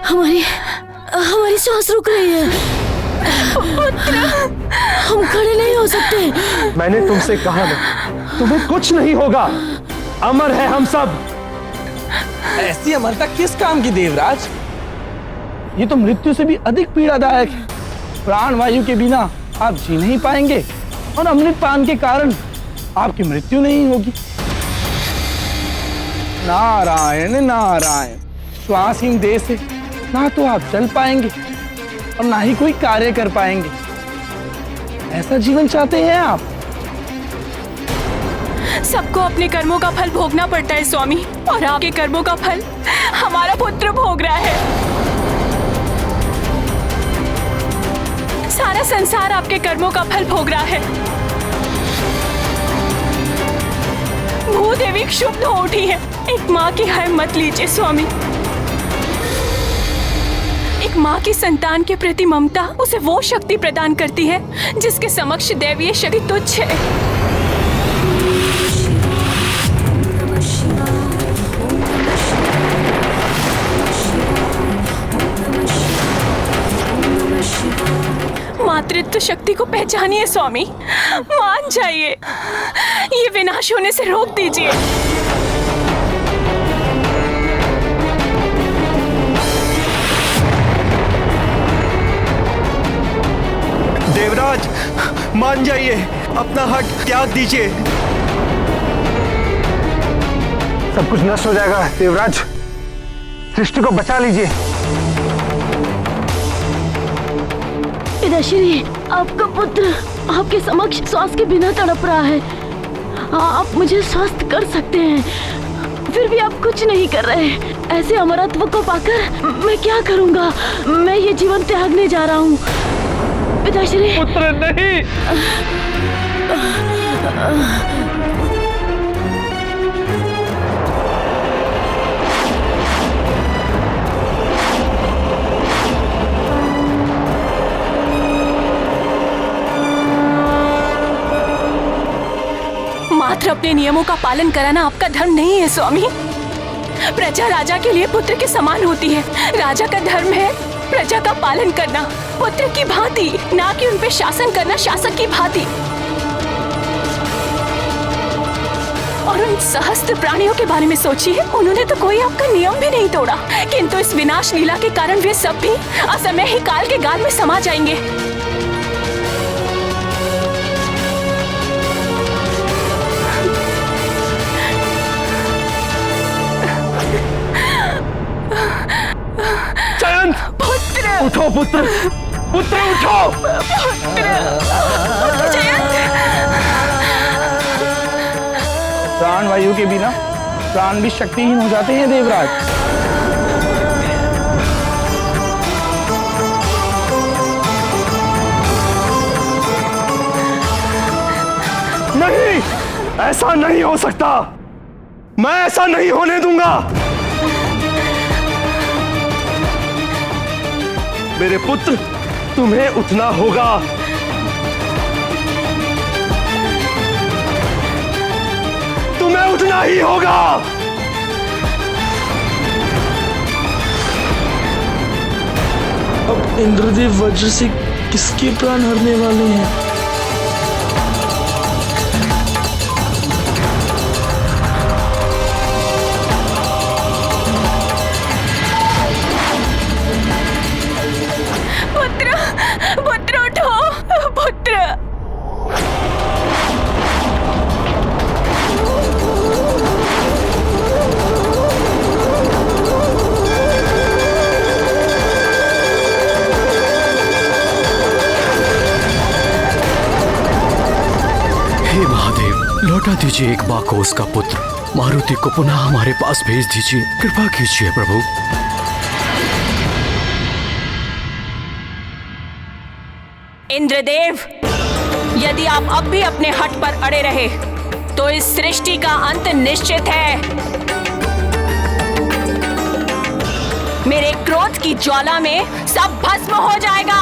Speaker 11: हमारी सांस रुक रही है। हम खड़े नहीं हो सकते।
Speaker 12: मैंने तुमसे कहा ना, तुम्हें कुछ नहीं होगा। अमर है हम सब।
Speaker 14: ऐसी अमरता किस काम की देवराज? ये तो मृत्यु से भी अधिक पीड़ादायक है। प्राण वायु के बिना आप जी नहीं पाएंगे और अमृत पान के कारण आपकी मृत्यु नहीं होगी। नारायण नारायण। श्वासहीन देह से ना तो आप चल पाएंगे और ना ही कोई कार्य कर पाएंगे। ऐसा जीवन चाहते हैं आप?
Speaker 3: सबको अपने कर्मों का फल भोगना पड़ता है स्वामी, और आपके कर्मों का फल हमारा पुत्र भोग रहा है। सारा संसार आपके कर्मों का फल भोग रहा है। भूदेवी क्षुब्ध हो उठी है। एक माँ की हाय मत लीजिए स्वामी। एक माँ की संतान के प्रति ममता उसे वो शक्ति प्रदान करती है जिसके समक्ष दैवीय शक्ति तुच्छ है। मातृत्व शक्ति को पहचानिए स्वामी, मान जाइए, ये विनाश होने से रोक दीजिए।
Speaker 13: देवराज, मान जाइए, अपना हट त्याग दीजिए।
Speaker 2: सब कुछ नष्ट हो जाएगा। देवराज, सृष्टि को बचा लीजिए।
Speaker 11: पिताश्री, आपका पुत्र आपके समक्ष श्वास के बिना तड़प रहा है। आप मुझे स्वस्थ कर सकते हैं, फिर भी आप कुछ नहीं कर रहे। ऐसे अमरत्व को पाकर मैं क्या करूंगा? मैं ये जीवन त्यागने जा रहा हूँ। पिताश्री,
Speaker 12: पुत्र नहीं।
Speaker 3: मात्र अपने नियमों का पालन कराना आपका धर्म नहीं है स्वामी। प्रजा राजा के लिए पुत्र के समान होती है। राजा का धर्म है प्रजा का पालन करना, पुत्र की भांति, ना कि उन पे शासन करना शासक की भांति। और उन सहस्त्र प्राणियों के बारे में सोचिए, उन्होंने तो कोई आपका नियम भी नहीं तोड़ा, किंतु इस विनाश लीला के कारण वे सब भी असमय ही काल के गाल में समा जाएंगे। पुत्र,
Speaker 12: उठो पुत्र, पुत्र उठो।
Speaker 14: प्राण वायु के बिना प्राण भी शक्तिहीन हो जाते हैं देवराज।
Speaker 12: नहीं, ऐसा नहीं हो सकता। मैं ऐसा नहीं होने दूंगा। मेरे पुत्र, तुम्हें उठना होगा। तुम्हें उठना ही होगा।
Speaker 15: अब इंद्रदेव वज्र से किसके प्राण हरने वाले हैं?
Speaker 3: पुत्र उठो, पुत्र।
Speaker 5: हे महादेव, लौटा दीजिए एक बार को उसका पुत्र। मारुति को पुनः हमारे पास भेज दीजिए। कृपा कीजिए प्रभु।
Speaker 3: इंद्रदेव, यदि आप अब भी अपने हट पर अड़े रहे तो इस सृष्टि का अंत निश्चित है। मेरे क्रोध की ज्वाला में सब भस्म हो जाएगा।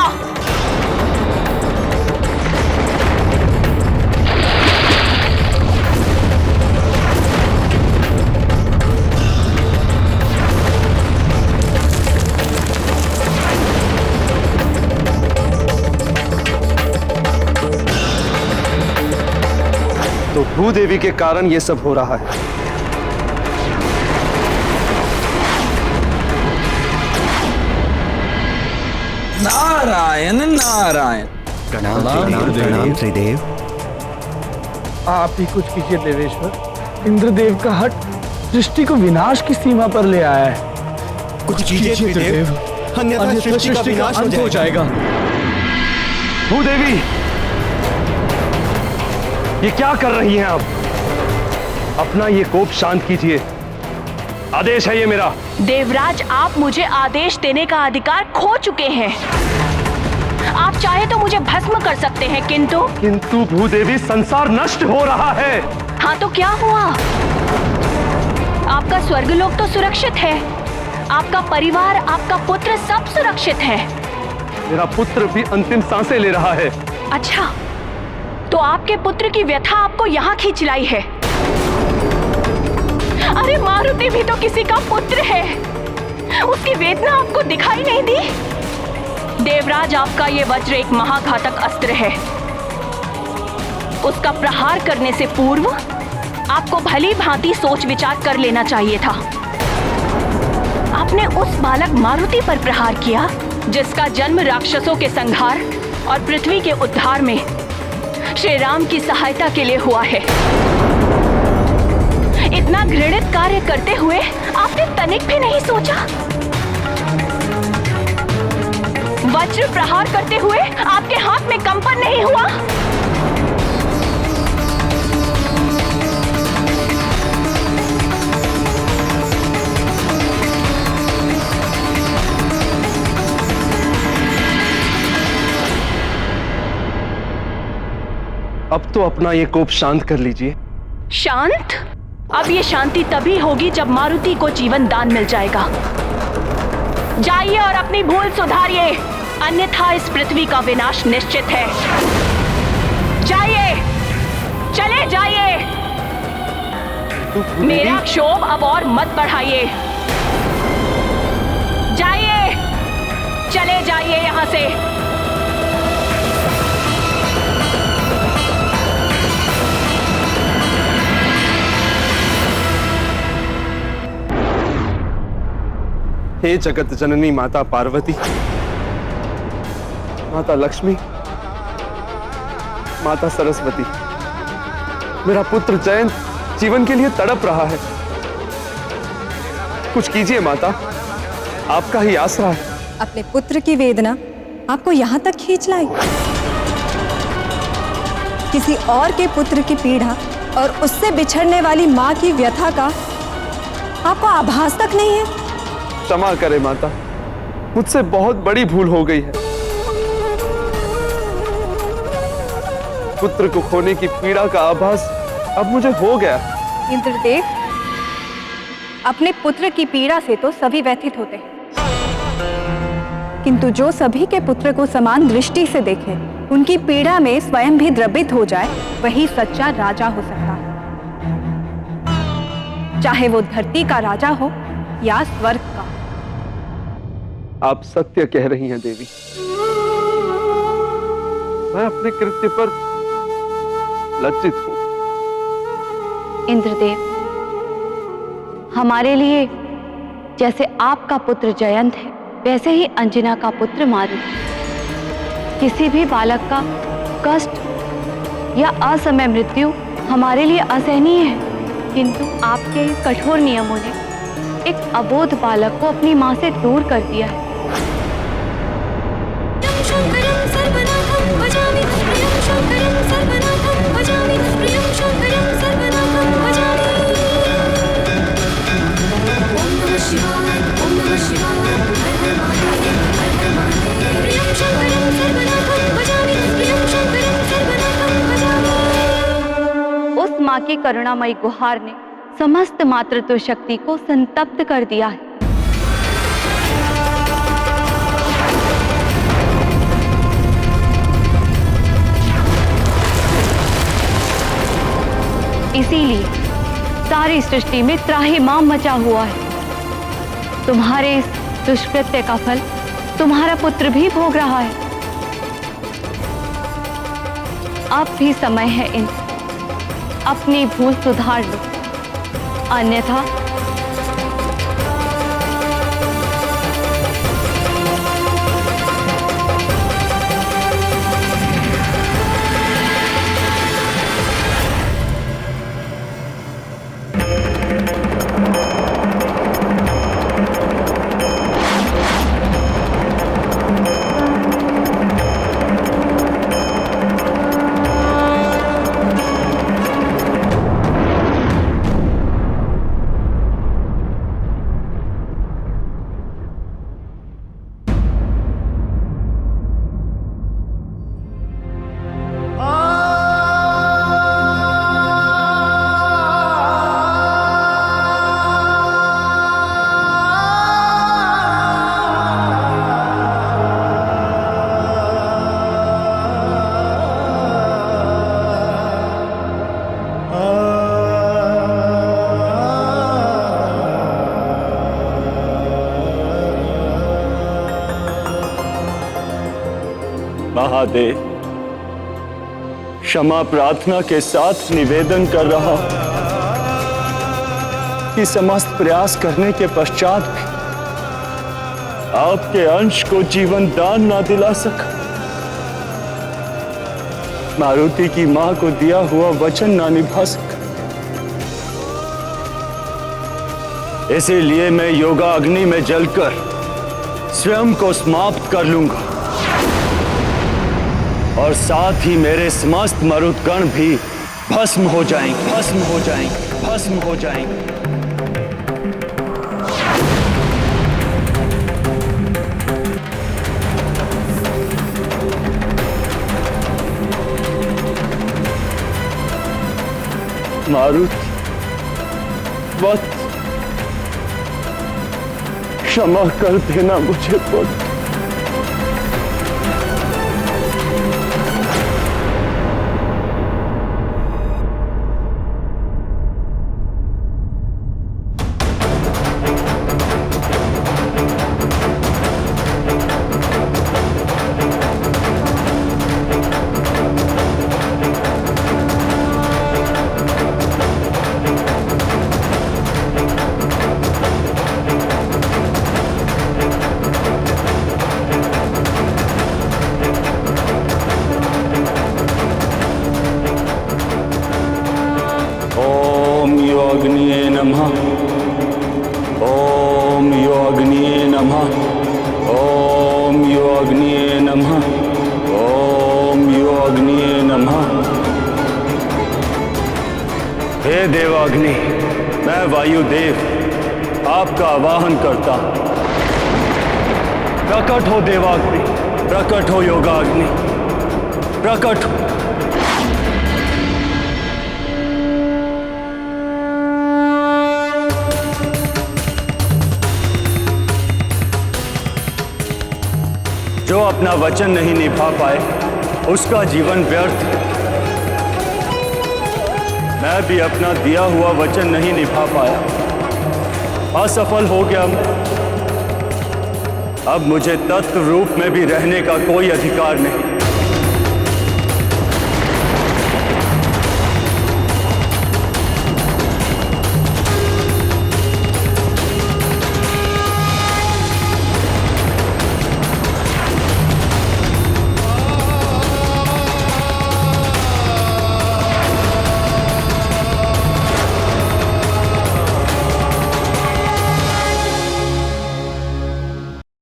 Speaker 12: तो भूदेवी के कारण ये सब हो रहा है।
Speaker 15: नारायण नारायण।
Speaker 13: प्रणाम त्रिदेव।
Speaker 14: आप ही कुछ कीजिए देवेश्वर। इंद्रदेव का हट सृष्टि को विनाश की सीमा पर ले आया है।
Speaker 13: कुछ कीजिए त्रिदेव, अन्यथा सृष्टि का विनाश हो जाएगा।
Speaker 12: भूदेवी, ये क्या कर रही हैं आप? अपना ये कोप शांत कीजिए। आदेश है ये मेरा।
Speaker 3: देवराज, आप मुझे आदेश देने का अधिकार खो चुके हैं। आप चाहे तो मुझे भस्म कर सकते हैं, किंतु
Speaker 12: भूदेवी, संसार नष्ट हो रहा है।
Speaker 3: हाँ तो क्या हुआ? आपका स्वर्गलोक तो सुरक्षित है, आपका परिवार, आपका पुत्र सब सुरक्षित है।
Speaker 12: मेरा पुत्र भी अंतिम सांसें ले रहा है।
Speaker 3: अच्छा, तो आपके पुत्र की व्यथा आपको यहाँ खींच लाई है। अरे मारुति भी तो किसी का पुत्र है, उसकी वेदना आपको दिखाई नहीं दी? देवराज, आपका ये वज्र एक महाघातक अस्त्र है। उसका प्रहार करने से पूर्व आपको भली भांति सोच विचार कर लेना चाहिए था। आपने उस बालक मारुति पर प्रहार किया जिसका जन्म राक्षसों के संहार और पृथ्वी के उद्धार में श्री राम की सहायता के लिए हुआ है। इतना घृणित कार्य करते हुए आपने तनिक भी नहीं सोचा? वज्र प्रहार करते हुए आपके हाथ में कंपन नहीं हुआ?
Speaker 12: अब तो अपना ये कोप शांत कर लीजिए।
Speaker 3: शांत? अब ये शांति तभी होगी जब मारुति को जीवन दान मिल जाएगा। जाइए और अपनी भूल सुधारिए, अन्यथा इस पृथ्वी का विनाश निश्चित है। जाइए, चले जाइए। मेरा क्षोभ अब और मत बढ़ाइए। जाइए, चले जाइए यहां से।
Speaker 12: हे जगत जननी माता पार्वती, माता लक्ष्मी, माता सरस्वती, मेरा पुत्र जयंत जीवन के लिए तड़प रहा है। कुछ कीजिए माता, आपका ही आसरा है।
Speaker 6: अपने पुत्र की वेदना आपको यहाँ तक खींच लाई। किसी और के पुत्र की पीड़ा और उससे बिछड़ने वाली माँ की व्यथा का आपको आभास तक नहीं है।
Speaker 12: क्षमा करे माता, मुझसे बहुत बड़ी भूल हो गई है। पुत्र को खोने की पीड़ा का आभास अब मुझे हो गया।
Speaker 6: इंद्रदेव, अपने पुत्र की पीड़ा से तो सभी व्यथित होते हैं, किंतु जो सभी के पुत्र को समान दृष्टि से देखे, उनकी पीड़ा में स्वयं भी द्रवित हो जाए, वही सच्चा राजा हो सकता है। चाहे वो धरती का राजा हो या स्वर्ग का।
Speaker 12: आप सत्य कह रही हैं देवी। मैं अपने कृत्य पर लज्जित हूं।
Speaker 1: इंद्रदेव, हमारे लिए जैसे आपका पुत्र जयंत है, वैसे ही अंजना का पुत्र मारुति। किसी भी बालक का कष्ट या असमय मृत्यु हमारे लिए असहनीय है, किंतु आपके कठोर नियमों ने एक अबोध बालक को अपनी मां से दूर कर दिया है। उस मां की करुणामयी गुहार ने समस्त मातृत्व शक्ति को संतप्त कर दिया है। इसीलिए सारी सृष्टि में त्राहिमाम मचा हुआ है। तुम्हारे इस दुष्कृत्य का फल तुम्हारा पुत्र भी भोग रहा है। अब भी समय है इंद्र, अपनी भूल सुधार लो, अन्यथा
Speaker 17: महादेव, क्षमा प्रार्थना के साथ निवेदन कर रहा हूं कि समस्त प्रयास करने के पश्चात भी आपके अंश को जीवन दान ना दिला सका। मारुति की मां को दिया हुआ वचन ना निभा सका। इसीलिए मैं योगा अग्नि में जलकर स्वयं को समाप्त कर लूंगा और साथ ही मेरे समस्त मरुदगण भी भस्म हो जाएंगे, भस्म हो जाएंगे, भस्म हो जाएंगे। मारुति, वत्स, क्षमा कर देना मुझे पुत्र। हे देवाग्नि, मैं वायुदेव आपका आवाहन करता हूं। प्रकट हो देवाग्नि, प्रकट हो योगाग्नि, प्रकट हो। जो अपना वचन नहीं निभा पाए उसका जीवन व्यर्थ है। मैं भी अपना दिया हुआ वचन नहीं निभा पाया, असफल हो गया मैं। अब मुझे तत्व रूप में भी रहने का कोई अधिकार नहीं।